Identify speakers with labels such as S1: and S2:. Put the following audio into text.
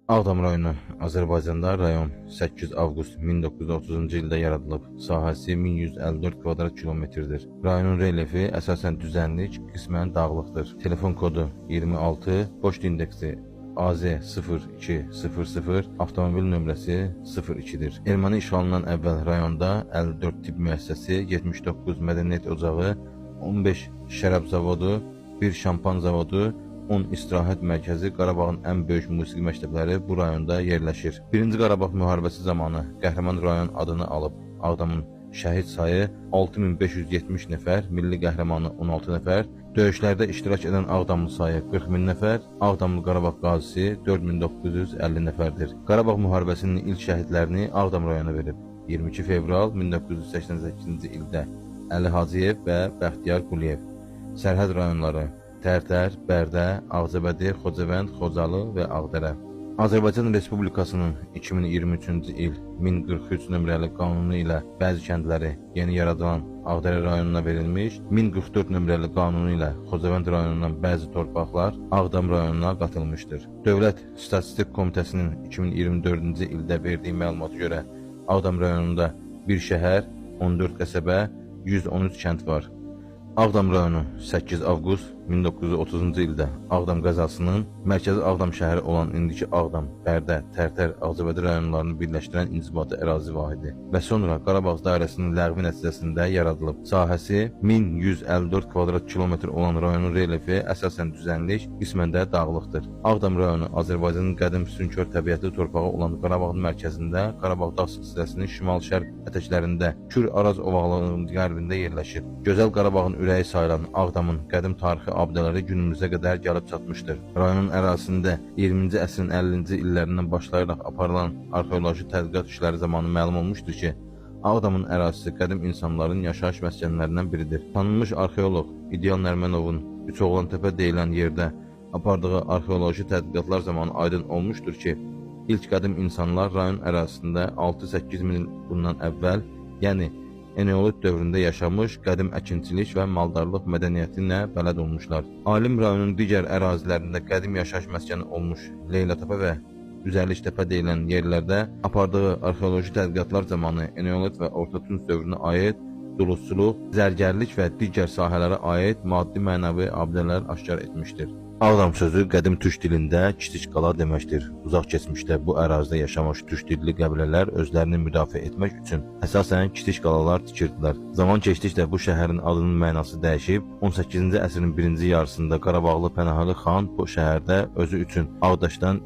S1: Ağdam rayonu Azərbaycanda rayon 8 avqust 1930-cu ildə yaradılıb. Sahəsi 1154 kvadrat kilometrdir. Rayonun relyefi əsasən düzənlik, qismən dağlıqdır. Telefon kodu 26, poçt indeksi AZ0200, avtomobil nömrəsi 02-dir. Erməni işğalından əvvəl rayonda 54 tibb müəssisəsi, 79 mədəniyyət ocağı, 15 şərab zavodu, 1 şampan zavodu, 10 istirahət mərkəzi, Qarabağın ən böyük musiqi məktəbləri bu rayonda yerləşir. 1-ci Qarabağ müharibəsi zamanı qəhrəman rayon adını alıb. Ağdamın şəhid sayı 6570 nəfər, milli qəhrəmanı 16 nəfər, döyüşlərdə iştirak edən Ağdamlı sayı 40 min nəfər, Ağdamlı Qarabağ qazisi 4950 nəfərdir. Qarabağ müharibəsinin ilk şəhidlərini Ağdam rayonu verib. 22 fevral 1988-ci ildə Əli Hacıyev və Bəxtiyar Quliyev. Sərhəd rayonları Tərtər, Bərdə, Ağcabədi, Xocavənd, Xocalı və Ağdərə. Azərbaycan Respublikasının 2023-cü il 1043 nömrəli qanunu ilə bəzi kəndləri yeni yaradılan Ağdərə rayonuna verilmiş, 1044 nömrəli qanunu ilə Xocavənd rayonundan bəzi torpaqlar Ağdam rayonuna qatılmışdır. Dövlət Statistik Komitəsinin 2024-cü ildə verdiyi məlumata görə Ağdam rayonunda bir şəhər, 14 qəsəbə, 113 kənd var. Ağdam rayonu 8 avqust 1930-cu ildə Ağdam qəzasının mərkəzi Ağdam şəhəri olan indiki Ağdam, Bərdə, Tərtər, Ağcabədi rayonlarını birləşdirən inzibati ərazi vahidi və sonra Qarabağ dairəsinin ləğvi nəticəsində yaradılıb. Sahəsi 1154 kvadrat kilometr olan rayonun relyefi əsasən düzənlik, qismən də dağlıqdır. Ağdam rayonu Azərbaycanın qədim füsunkar təbiətli torpağı olan Qarabağın mərkəzində, Qarabağ dağ silsiləsinin şimal-şərq ətəklərində, Kür Araz ovalarının qərbində yerləşir. Gözəl Qarabağın ürəyi sayılan Ağdamın qədim tarixi abidələri günümüzə qədər gəlib çatmışdır. Rayonun ərazisində 20-ci əsrin 50-ci illərindən başlayaraq aparılan arxeoloji tədqiqat işləri zamanı məlum olmuşdur ki, Ağdamın ərazisi qədim insanların yaşayış məskənlərindən biridir. Tanınmış arxeoloq İdeal Nərmənovun Üçoğlantəpə deyilən yerdə apardığı arxeoloji tədqiqatlar zamanı aydın olmuşdur ki, ilk qədim insanlar rayon ərazisində 6-8 min bundan əvvəl, yəni Eneolit dövründə yaşamış, qədim əkinçilik və maldarlıq mədəniyyətinə bələd olmuşlar. Alim rayonun digər ərazilərində qədim yaşayış məskəni olmuş Leylatəpə və Üzərlikdəpə deyilən yerlərdə apardığı arxeoloji tədqiqatlar zamanı Eneolit və Orta Tunc dövrünə aid duluzçuluq, zərgərlik və digər sahələrə aid maddi-mənəvi abidələr aşkar etmişdir. Ağdam sözü qədim türk dilində kiçik qala deməkdir. Uzaq keçmişdə bu ərazidə yaşamış türk dilli qəbilələr özlərini müdafiə etmək üçün əsasən kiçik qalalar tikirdilər. Zaman keçdikcə bu şəhərin adının mənası dəyişib, 18-ci əsrin birinci yarısında Qarabağlı Pənahəli xan bu şəhərdə özü üçün Ağdaşdan